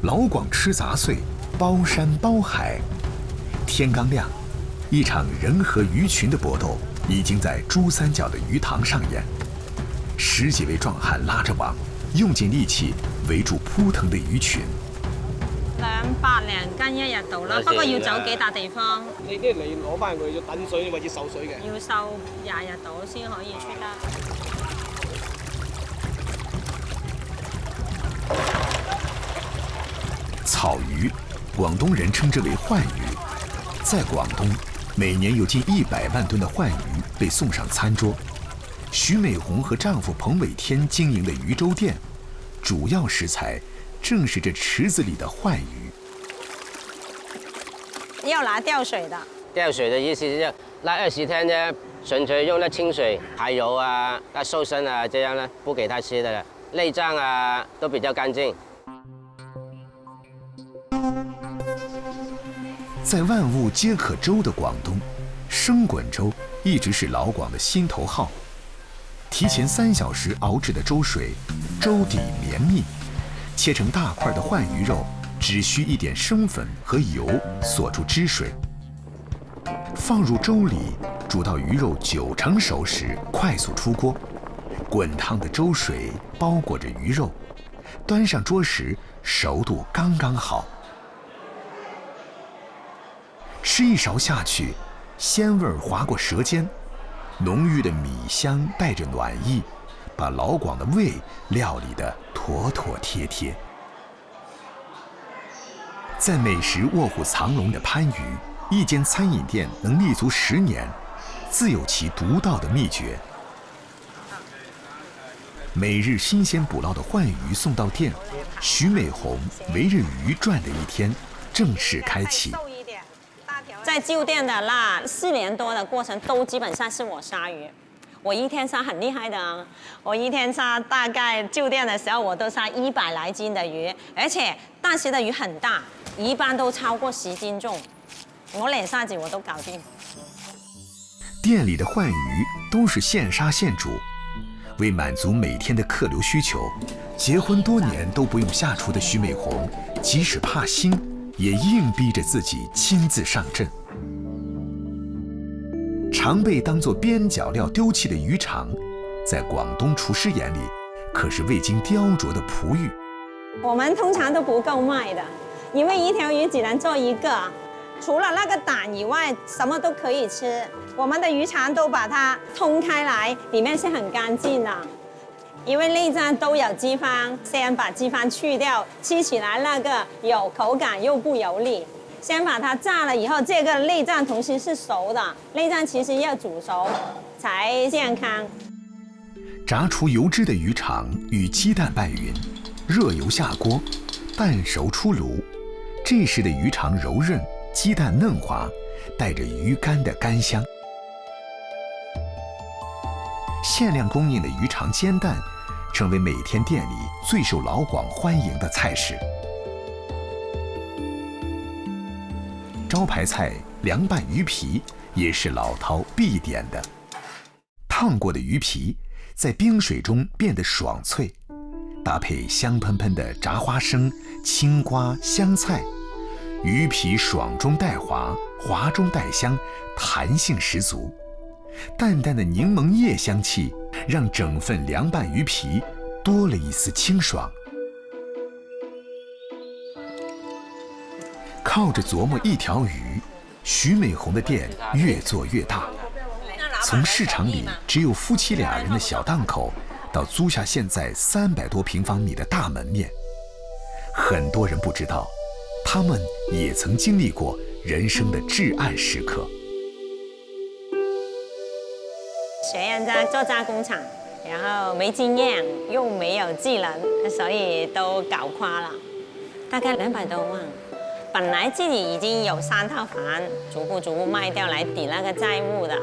老广吃杂碎，包山包海。天刚亮，一场人和鱼群的搏斗已经在珠三角的鱼塘上演。10几位壮汉拉着网，用尽力氣圍住撲騰的魚群。200零斤一日到啦，不過要走幾笪地方。你啲嚟攞翻佢要等水或者受水嘅。要受20日到先可以出得。草魚，廣東人稱之為鯇魚。在廣東，每年有近100萬噸的鯇魚被送上餐桌。徐美紅和丈夫彭偉天經營的魚粥店，主要食材正是這池子裡的鯇魚。要拿吊水的。吊水的意思是那20天呢，純粹用那清水、排油啊、那瘦身啊，這樣呢，不給它吃的了。內臟啊都比較乾淨。在萬物皆可粥的廣東，生滾粥一直是老廣的心頭好。提前3小時熬製的粥水，粥底綿密，切成大塊的鯇魚肉，只需一點生粉和油鎖住汁水，放入粥裡，煮到魚肉9成熟時，快速出鍋。滾燙的粥水包裹着魚肉，端上桌時熟度剛剛好。吃一勺下去，鮮味滑過舌尖。濃郁的米香帶着暖意，把老廣的胃料理得妥妥帖帖。在美食卧虎藏龍的番禺，一間餐飲店能立足10年，自有其獨到的秘訣。每日新鮮捕撈的鯇魚送到店，徐美紅圍着魚轉的一天正式開啟。在舊店的那4年多的過程，都基本上是我殺魚。我一天殺很厲害的啊，我一天殺大概舊店的時候，我都殺100來斤的魚，而且當時的魚很大，一般都超過10斤重。我連殺子我都搞定。店裡的鯇魚都是現殺現煮，為滿足每天的客流需求，結婚多年都不用下廚的徐美紅，即使怕腥，也硬逼着自己親自上陣。常被當作邊角料丟棄的魚腸，在廣東廚師眼裡，可是未經雕琢的璞玉。我們通常都不夠賣的，因為一條魚只能做一個，除了那個膽以外，什麼都可以吃。我們的魚腸都把它通開來，裡面是很乾淨的。因為內臟都有脂肪，先把脂肪去掉，吃起來那個有口感又不油膩。先把它炸了以後，這個內臟同時是熟的，內臟其實要煮熟才健康。炸出油脂的魚腸與雞蛋拌勻，熱油下鍋，蛋熟出爐。這時的魚腸柔韌，雞蛋嫩滑，帶着魚乾的乾香。限量供應的魚腸煎蛋，成為每天店裡最受老廣歡迎的菜式。招牌菜涼拌魚皮也是老饕必點的。燙過的魚皮在冰水中變得爽脆，搭配香噴噴的炸花生、青瓜、香菜，魚皮爽中帶滑，滑中帶香，彈性十足。淡淡的檸檬葉香氣，讓整份涼拌魚皮多了一絲清爽。靠着琢磨一條魚，徐美紅的店越做越大。從市場裡只有夫妻2人的小檔口，到租下現在300多平方米的大門面，很多人不知道，他們也曾經歷過人生的至暗時刻。學人家做加工廠，然後沒經驗又沒有技能，所以都搞垮了，大概200多萬。本來自己已經有3套房，逐步賣掉來抵那個債務的，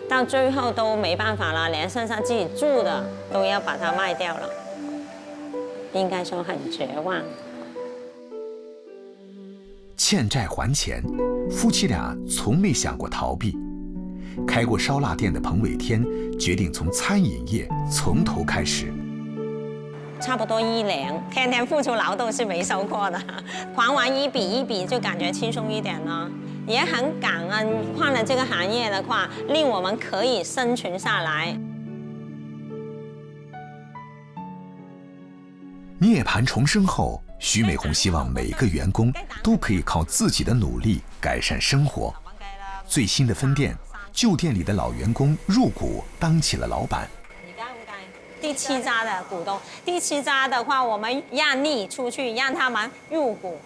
到最後都沒辦法了，連身上自己住的都要把它賣掉了，應該說很絕望。欠債還錢，夫妻倆從沒想過逃避。開過燒臘店的彭偉天決定從餐飲業從頭開始。差不多1年，天天付出劳动是没收获的，还完一笔一笔就感觉轻松一点了。也很感恩换了这个行业的话，令我们可以生存下来。涅槃重生后，徐美红希望每个员工都可以靠自己的努力改善生活。最新的分店，旧店里的老员工入股当起了老板。第7家的股东，第7家的话，我们让利出去，让他们入股，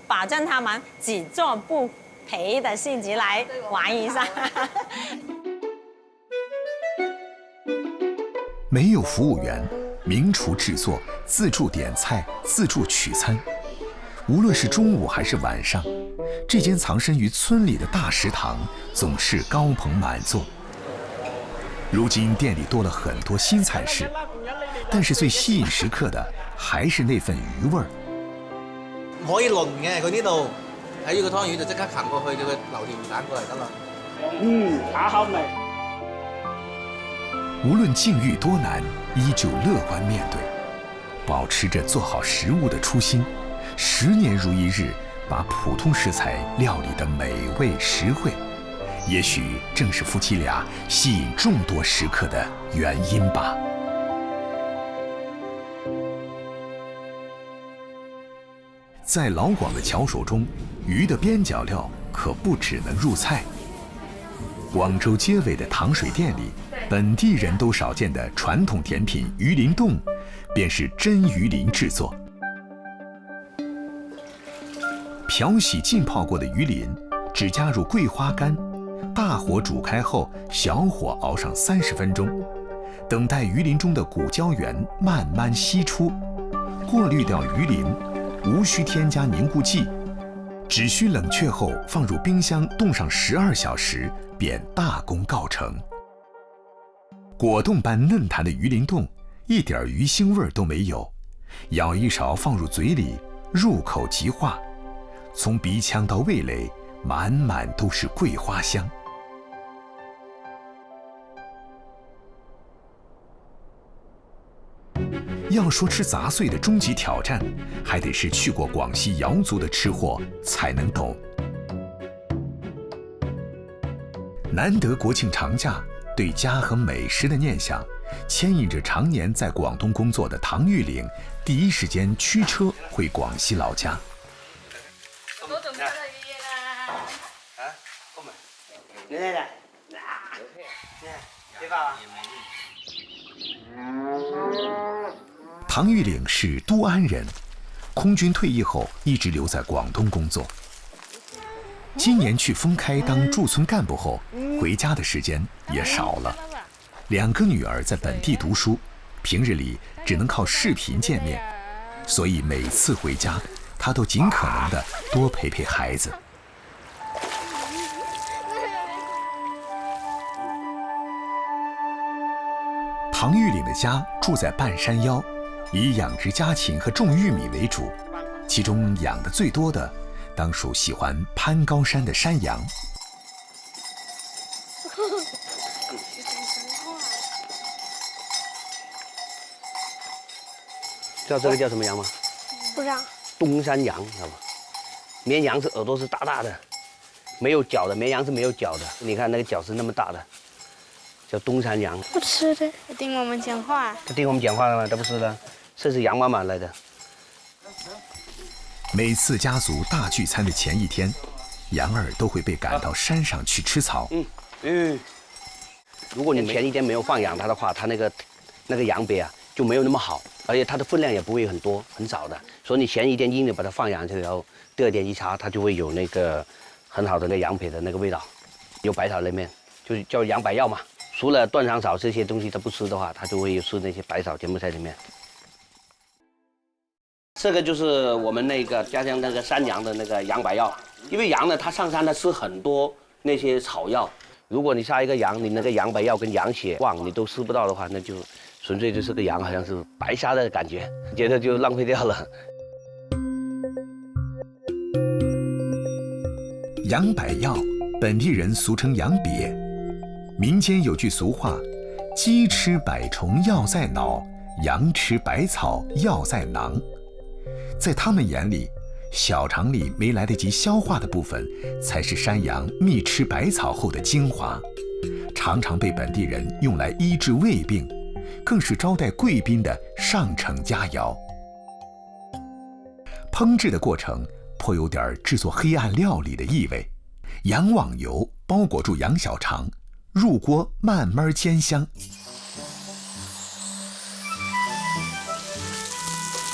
保证他们只做不赔的性质来玩一下。没有服务员，名厨制作，自助点菜，自助取餐。无论是中午还是晚上，这间藏身于村里的大食堂总是高朋满座。如今店里多了很多新菜式，但是最吸引食客的还是那份鱼味儿。唔可以輪嘅，佢呢度睇住個湯魚就即刻擒過去，叫佢留條魚蛋過嚟得啦。打口味。無論境遇多難，依舊樂觀面對，保持着做好食物的初心，10年如一日，把普通食材料理得美味實惠。也許正是夫妻倆吸引眾多食客的原因吧。在老廣的巧手中，魚的邊角料可不只能入菜。廣州街尾的糖水店里，本地人都少見的傳統甜品魚鱗凍，便是真魚鱗製作。漂洗浸泡過的魚鱗，只加入桂花乾，大火煮開後，小火熬上30分鐘，等待魚鱗中的骨膠原慢慢析出，過濾掉魚鱗，無需添加凝固劑，只需冷卻後放入冰箱凍上12小時，便大功告成。果凍般嫩彈的魚鱗凍，一點魚腥味都沒有，舀一勺放入嘴裡，入口即化，從鼻腔到味蕾，滿滿都是桂花香。要說吃雜碎的終極挑戰，還得是去過廣西瑤族的吃貨才能懂。難得國慶長假，對家和美食的念想，牽引着常年在廣東工作的唐玉玲，第一時間驅車回廣西老家。唐玉玲是都安人，空軍退役後一直留在廣東工作。今年去豐開當駐村幹部後，回家的時間也少了。2個女兒在本地讀書，平日裡只能靠視頻見面，所以每次回家，她都盡可能的多陪陪孩子。唐玉玲的家住在半山腰，以養殖家禽和種玉米為主，其中養的最多的當屬喜歡攀高山的山羊。知道這個叫什麼羊嗎？不知道。東山羊，知道嗎？綿羊是耳朵是大大的，沒有角的，綿羊是沒有角的。你看那個角是那麼大的，叫東山羊。不吃的，他聽我們講話。他聽我們講話了嗎？他不是的，這是羊媽媽來的。每次家族大聚餐的前一天，羊兒都會被趕到山上去吃草。如果你前一天沒有放養它的話，它那個羊髀啊就沒有那麼好，而且它的分量也不會很多，很少的。所以你前一天硬的把它放養之後，第二天一插，它就會有那個很好的那羊髀的那個味道，有百草裡面就叫羊百藥嘛。除了斷腸草這些東西它不吃的話，它就會吃那些百草全部在裡面。這個就是我們那個家鄉那個山羊的那個羊百藥，因為羊呢，它上山呢吃很多那些草藥。如果你殺一個羊，你那個羊百藥跟羊血旺你都吃不到的話，那就純粹就是個羊好像是白殺的感覺，覺得就浪費掉了。羊百藥，本地人俗稱羊瘪。民間有句俗話：雞吃百蟲藥在腦，羊吃百草，药在囊。在他们眼里，小肠里没来得及消化的部分，才是山羊觅吃百草后的精华，常常被本地人用来医治胃病，更是招待贵宾的上乘佳肴。烹制的过程颇有点制作黑暗料理的意味。羊网油包裹住羊小肠，入锅慢慢煎香。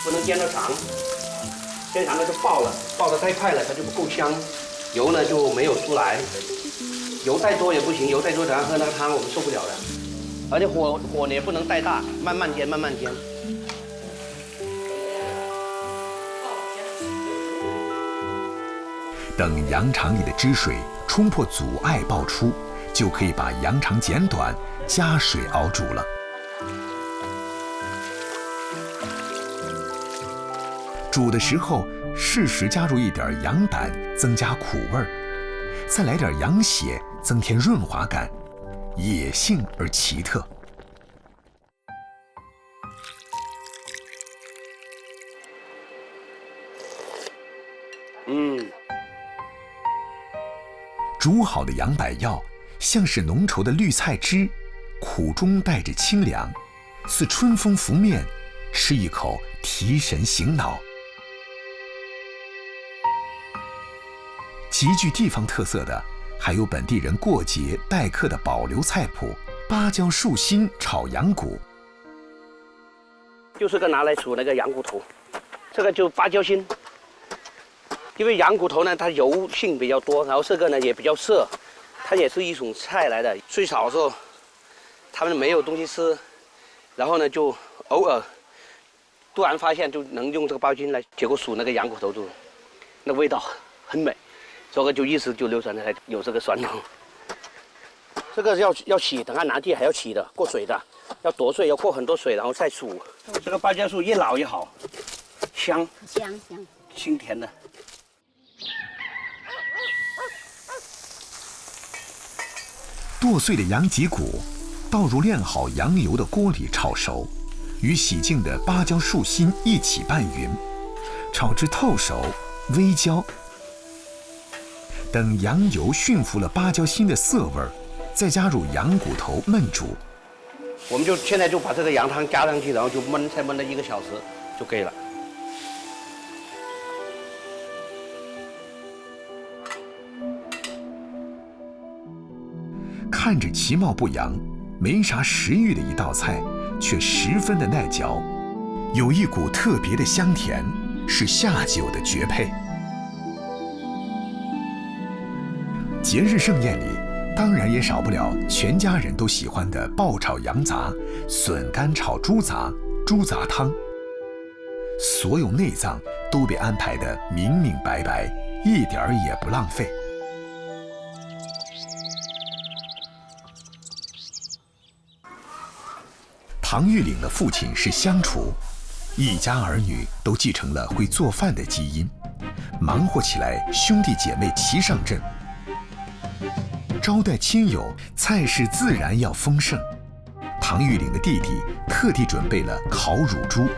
不能煎得长，煎长了就爆了，爆得太快了它就不够香，油呢就没有出来。油太多也不行，油太多咱喝那个汤我们受不了的。而且火也不能太大，慢慢煎，慢慢煎。等羊肠里的汁水冲破阻碍爆出，就可以把羊肠剪短，加水熬煮了。煮的时候适时加入一点羊胆，增加苦味儿，再来点羊血，增添润滑感，野性而奇特。煮好的羊百药像是浓稠的绿菜汁，苦中带着清凉，似春风拂面，吃一口提神醒脑。极具地方特色的还有本地人过节待客的保留菜谱——芭蕉树心炒羊骨。就是个拿来煮那个羊骨头，这个就芭蕉心。因为羊骨头呢，它油性比较多，然后这个呢也比较涩，它也是一种菜来的。最早的时候，他们没有东西吃，然后呢就偶尔突然发现就能用这个芭蕉心来，结果煮那个羊骨头就那味道很美，所以就一直就流传下来，有这个传统。这个要洗，等它拿地还要洗的，过水的，要剁碎，要过很多水，然后再煮。这个芭蕉树越老越好，香清甜的。剁碎的羊脊骨倒入炼好羊油的锅里炒熟，与洗净的芭蕉树心一起拌匀，炒至透熟微焦。等羊油驯服了芭蕉心的涩味，再加入羊骨头焖煮。我们现在就把这个羊汤加上去，然后就焖，再焖了1个小时就可以了。看着其貌不扬、没啥食欲的一道菜，却十分的耐嚼，有一股特别的香甜，是下酒的绝配。节日盛宴里，当然也少不了全家人都喜欢的爆炒羊杂、笋干炒猪杂、猪杂汤。所有内脏都被安排得明明白白，一点儿也不浪费。唐玉岭的父亲是乡厨，一家儿女都继承了会做饭的基因，忙活起来兄弟姐妹齐上阵。招待亲友，菜式自然要丰盛。唐玉岭的弟弟特地准备了烤乳猪，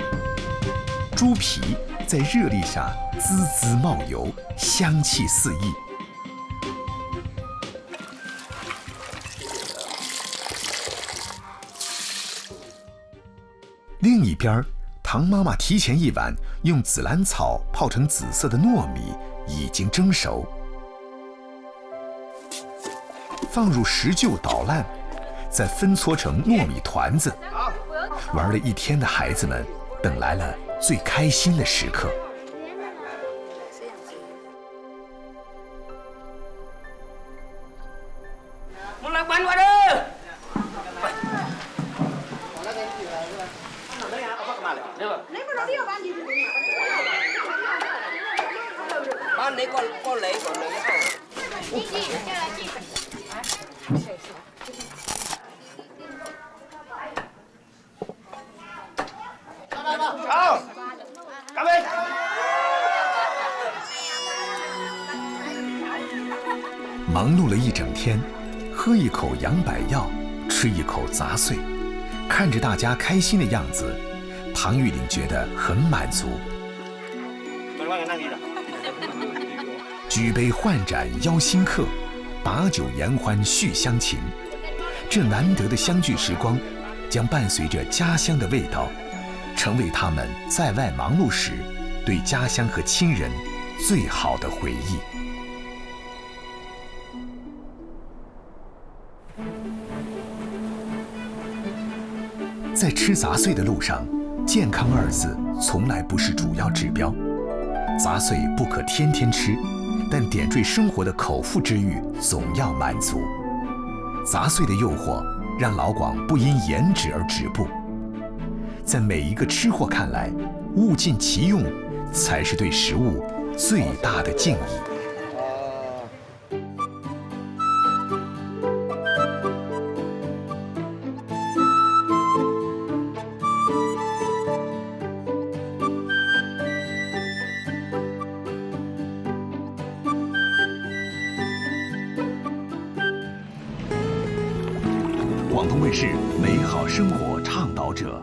猪皮在热力下滋滋冒油，香气四溢。另一边，唐妈妈提前一晚用紫兰草泡成紫色的糯米已经蒸熟，放入石臼捣烂，再分搓成糯米团子。玩了一天的孩子们等来了最开心的时刻。我来玩玩了。好，干杯！忙碌了一整天，喝一口羊百药，吃一口杂碎，看着大家开心的样子，庞玉岭觉得很满足。举杯换盏邀新客，把酒言欢续乡情。这难得的相聚时光，将伴随着家乡的味道，成为他们在外忙碌时对家乡和亲人最好的回忆。在吃杂碎的路上，健康2字从来不是主要指标。杂碎不可天天吃，但点缀生活的口腹之欲总要满足。杂碎的诱惑让老广不因颜值而止步。在每一个吃货看来，物尽其用才是对食物最大的敬意。广东卫视美好生活倡导者。